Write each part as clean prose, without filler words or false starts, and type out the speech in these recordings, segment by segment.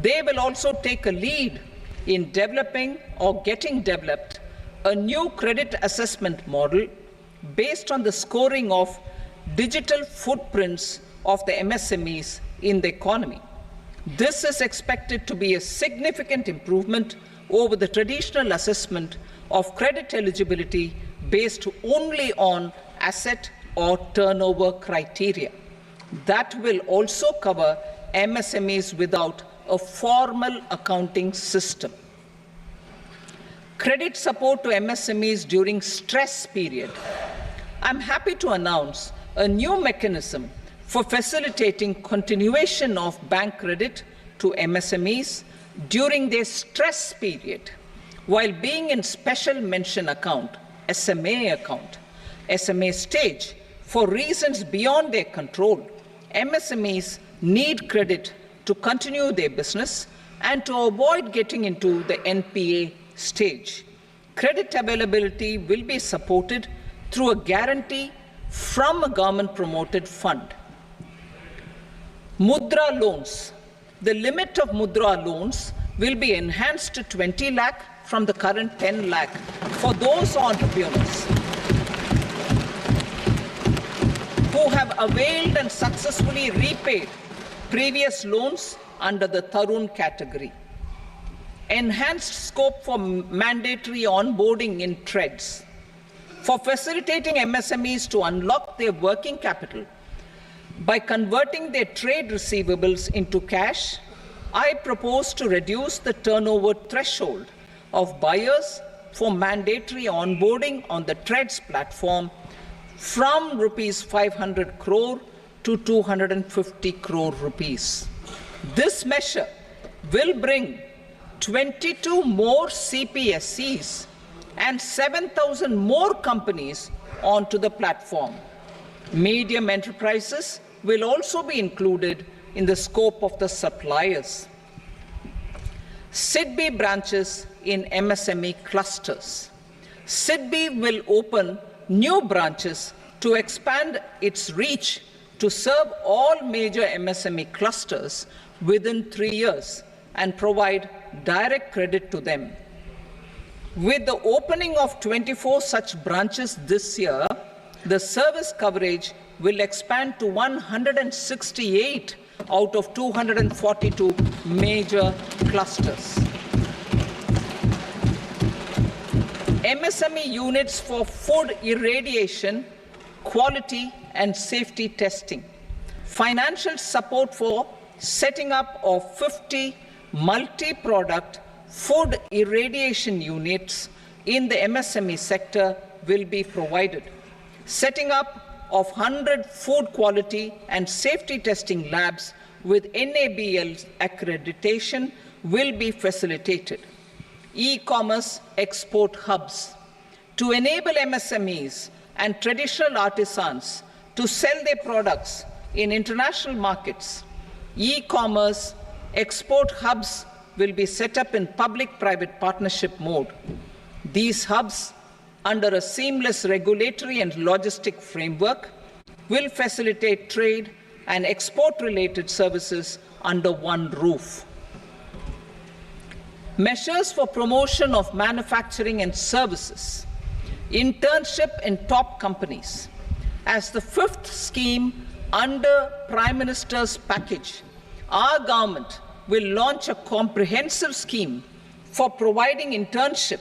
They will also take a lead in developing or getting developed a new credit assessment model based on the scoring of digital footprints of the MSMEs in the economy. This is expected to be a significant improvement over the traditional assessment of credit eligibility based only on asset or turnover criteria. That will also cover MSMEs without a formal accounting system. Credit support to MSMEs during stress period. I'm happy to announce a new mechanism for facilitating continuation of bank credit to MSMEs during their stress period while being in special mention account, SMA stage. For reasons beyond their control, MSMEs need credit to continue their business and to avoid getting into the NPA stage. Credit availability will be supported through a guarantee from a government-promoted fund. Mudra loans. The limit of Mudra loans will be enhanced to 20 lakh from the current 10 lakh for those entrepreneurs who have availed and successfully repaid previous loans under the Tarun category. Enhanced scope for mandatory onboarding in TREDS. For facilitating MSMEs to unlock their working capital by converting their trade receivables into cash, I propose to reduce the turnover threshold of buyers for mandatory onboarding on the TREDS platform from rupees 500 crore to 250 crore rupees. This measure will bring 22 more CPSCs and 7,000 more companies onto the platform. Medium enterprises will also be included in the scope of the suppliers. SIDBI branches in MSME clusters. SIDBI will open new branches to expand its reach to serve all major MSME clusters within 3 years and provide direct credit to them. With the opening of 24 such branches this year, the service coverage will expand to 168 out of 242 major clusters. MSME units for food irradiation, quality and safety testing. Financial support for setting up of 50 multi-product food irradiation units in the MSME sector will be provided. Setting up of 100 food quality and safety testing labs with NABL accreditation will be facilitated. E-commerce export hubs. To enable MSMEs and traditional artisans to sell their products in international markets, e-commerce export hubs will be set up in public-private partnership mode. These hubs, under a seamless regulatory and logistic framework, will facilitate trade and export-related services under one roof. Measures for promotion of manufacturing and services. Internship in top companies. As the fifth scheme under Prime Minister's package, our government will launch a comprehensive scheme for providing internship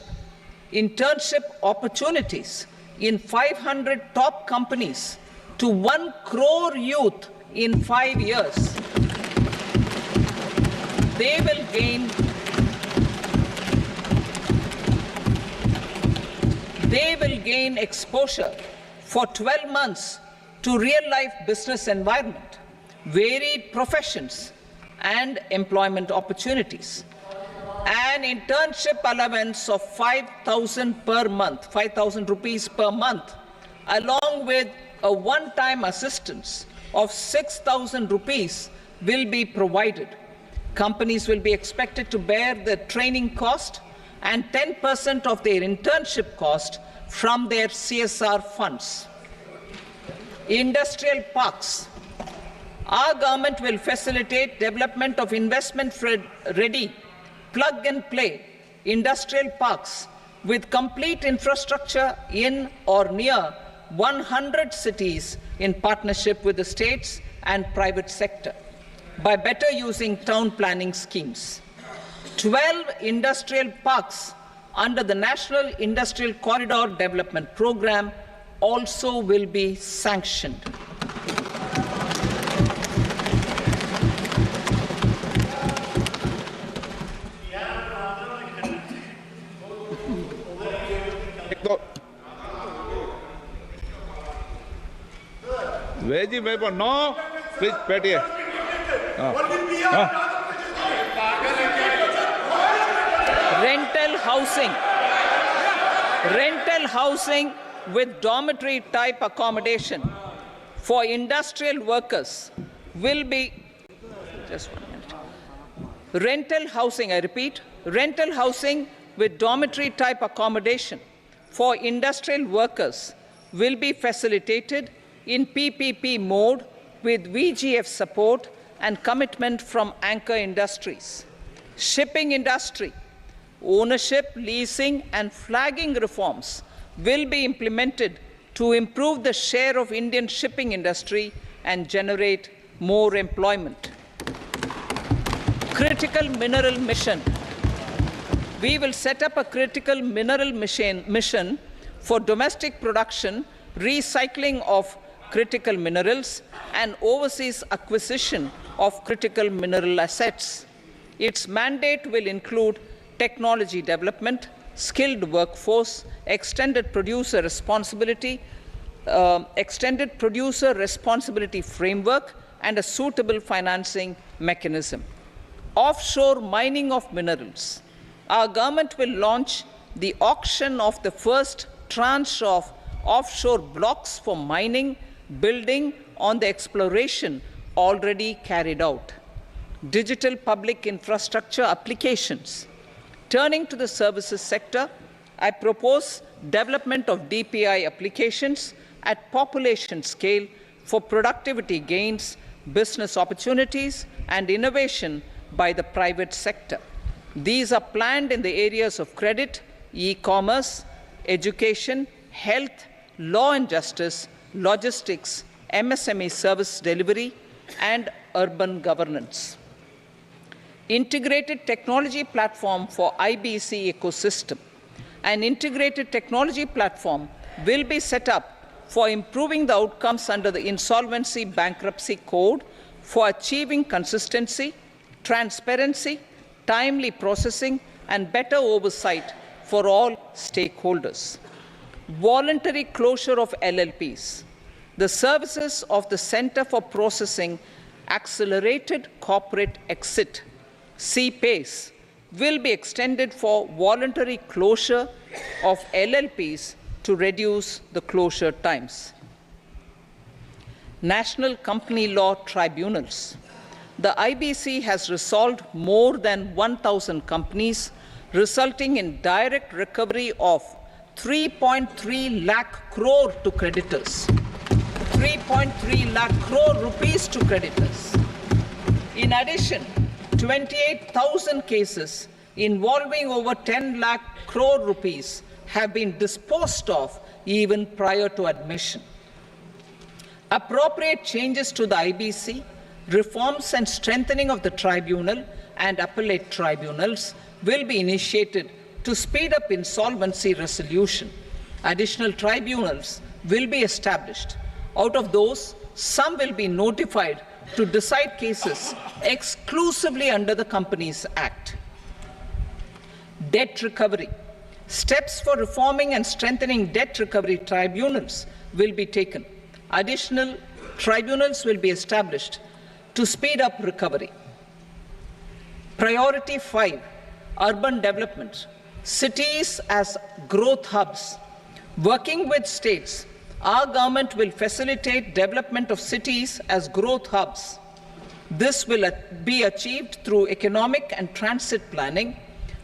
opportunities in 500 top companies to 1 crore youth in 5 years. They will gain exposure for 12 months to real-life business environment, varied professions, and employment opportunities. An internship allowance of 5,000 per month, 5,000 rupees per month, along with a one-time assistance of 6,000 rupees will be provided. Companies will be expected to bear the training cost and 10% of their internship cost from their CSR funds. Industrial parks. Our government will facilitate development of investment-ready, plug-and-play industrial parks with complete infrastructure in or near 100 cities in partnership with the states and private sector by better using town planning schemes. 12 industrial parks under the National Industrial Corridor Development Program also will be sanctioned. Veggie paper, no. Please, Petty. Rental housing with dormitory type accommodation for industrial workers will be, just 1 minute. Rental housing, I repeat, rental housing with dormitory type accommodation for industrial workers will be facilitated in PPP mode with VGF support and commitment from anchor industries. Shipping industry, ownership, leasing and flagging reforms will be implemented to improve the share of Indian shipping industry and generate more employment. Critical mineral mission. We will set up a critical mineral mission for domestic production, recycling of critical minerals and overseas acquisition of critical mineral assets. Its mandate will include technology development, skilled workforce, extended producer responsibility framework, and a suitable financing mechanism. Offshore mining of minerals. Our government will launch the auction of the first tranche of offshore blocks for mining, building on the exploration already carried out. Digital public infrastructure applications. Turning to the services sector, I propose development of DPI applications at population scale for productivity gains, business opportunities, and innovation by the private sector. These are planned in the areas of credit, e-commerce, education, health, law and justice, logistics, MSME service delivery, and urban governance. Integrated technology platform for IBC ecosystem. An integrated technology platform will be set up for improving the outcomes under the Insolvency Bankruptcy Code for achieving consistency, transparency, timely processing, and better oversight for all stakeholders. Voluntary closure of LLPs. The services of the Center for Processing Accelerated Corporate Exit, CPACE, will be extended for voluntary closure of LLPs to reduce the closure times. National Company Law Tribunals. The IBC has resolved more than 1,000 companies, resulting in direct recovery of 3.3 lakh crore to creditors. 3.3 lakh crore rupees to creditors. In addition, 28,000 cases involving over 10 lakh crore rupees have been disposed of even prior to admission. Appropriate changes to the IBC, reforms and strengthening of the tribunal and appellate tribunals will be initiated to speed up insolvency resolution. Additional tribunals will be established. Out of those, some will be notified to decide cases exclusively under the Companies Act. Debt recovery. Steps for reforming and strengthening debt recovery tribunals will be taken. Additional tribunals will be established to speed up recovery. Priority 5, urban development. Cities as growth hubs. Working with states, our government will facilitate development of cities as growth hubs. This will be achieved through economic and transit planning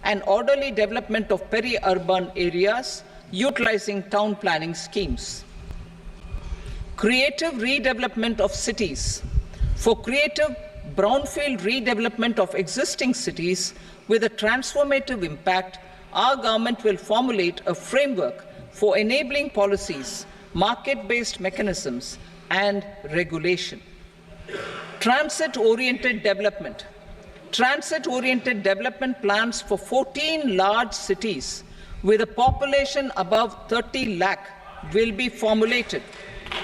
and orderly development of peri-urban areas utilizing town planning schemes. Creative redevelopment of cities. For creative brownfield redevelopment of existing cities with a transformative impact, our government will formulate a framework for enabling policies, market-based mechanisms, and regulation. Transit-oriented development. Transit-oriented development plans for 14 large cities with a population above 30 lakh will be formulated,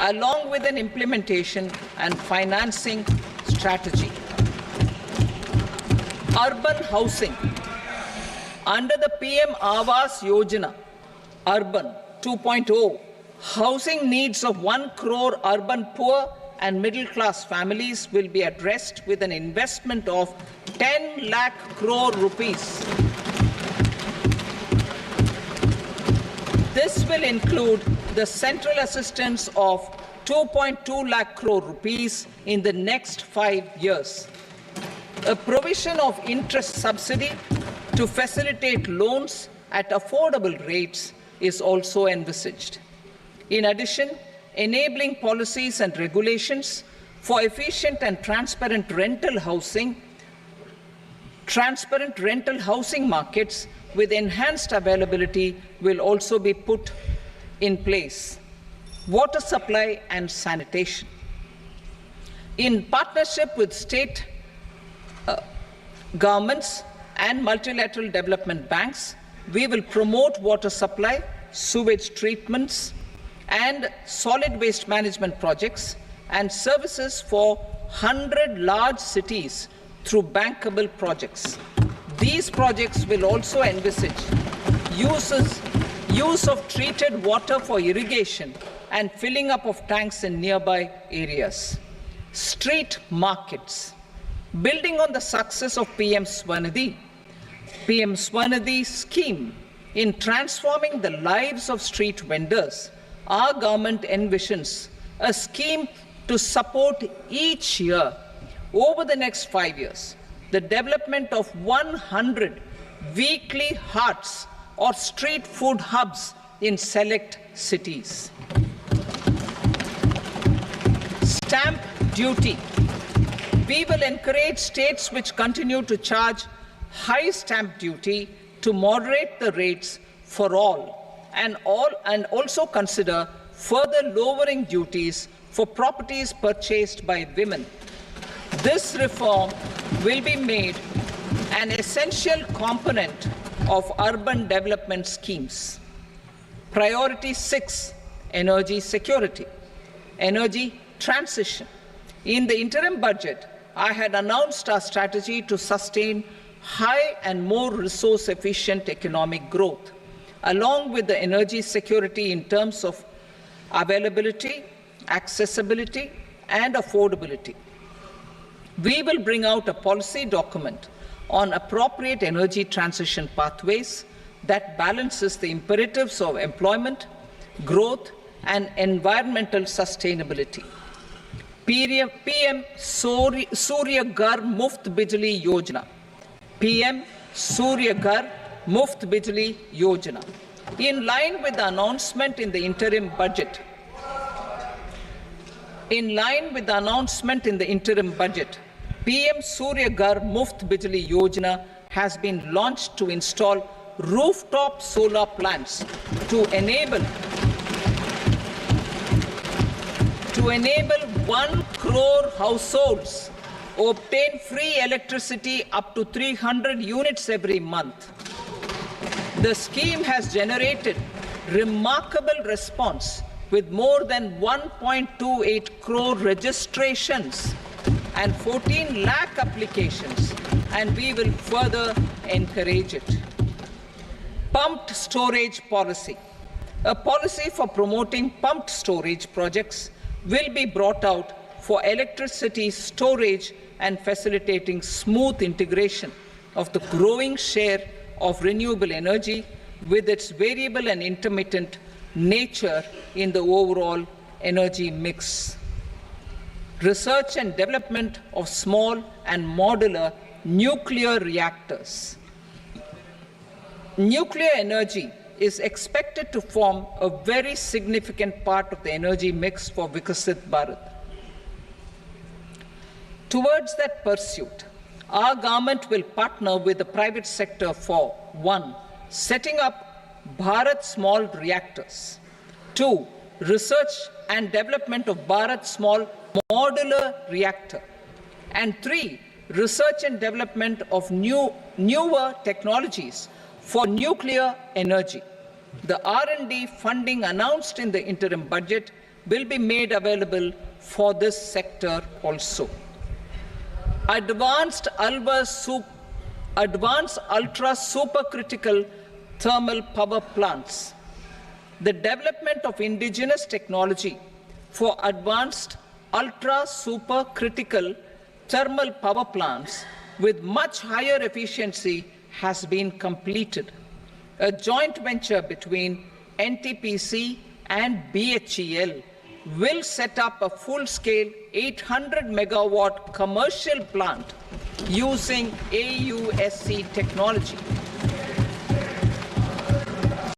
along with an implementation and financing strategy. Urban housing. Under the PM Awas Yojana, Urban 2.0, housing needs of 1 crore urban poor and middle-class families will be addressed with an investment of 10 lakh crore rupees. This will include the central assistance of 2.2 lakh crore rupees in the next 5 years. A provision of interest subsidy to facilitate loans at affordable rates is also envisaged. In addition, enabling policies and regulations for efficient and transparent rental housing markets with enhanced availability will also be put in place. Water supply and sanitation. In partnership with state governments and multilateral development banks, we will promote water supply, sewage treatments, and solid waste management projects and services for 100 large cities through bankable projects. These projects will also envisage use of treated water for irrigation and filling up of tanks in nearby areas. Street markets. Building on the success of PM Swanidhi scheme in transforming the lives of street vendors, our government envisions a scheme to support each year over the next 5 years the development of 100 weekly hearts or street food hubs in select cities. Stamp duty. We will encourage states which continue to charge high stamp duty to moderate the rates for all and also consider further lowering duties for properties purchased by women. This reform will be made an essential component of urban development schemes. Priority 6, energy security, energy transition. In the interim budget, I had announced our strategy to sustain high and more resource-efficient economic growth, along with the energy security in terms of availability, accessibility, and affordability. We will bring out a policy document on appropriate energy transition pathways that balances the imperatives of employment, growth, and environmental sustainability. PM Surya Ghar Muft Bijli Yojana. PM Surya Ghar Muft Bijli Yojana. In line with the announcement in the interim budget, PM Surya Ghar Muft Bijli Yojana has been launched to install rooftop solar plants to enable 1 crore households obtain free electricity up to 300 units every month. The scheme has generated remarkable response with more than 1.28 crore registrations and 14 lakh applications, and we will further encourage it. Pumped storage policy. A policy for promoting pumped storage projects will be brought out for electricity storage and facilitating smooth integration of the growing share of renewable energy with its variable and intermittent nature in the overall energy mix. Research and development of small and modular nuclear reactors. Nuclear energy is expected to form a very significant part of the energy mix for Vikasit Bharat. Towards that pursuit, our government will partner with the private sector for 1. Setting up Bharat Small Reactors, 2. Research and development of Bharat Small Modular Reactor, and 3. Research and development of newer technologies for nuclear energy. The R&D funding announced in the interim budget will be made available for this sector also. Advanced ultra supercritical thermal power plants. The development of indigenous technology for advanced ultra supercritical thermal power plants with much higher efficiency has been completed. A joint venture between NTPC and BHEL will set up a full-scale 800 megawatt commercial plant using AUSC technology.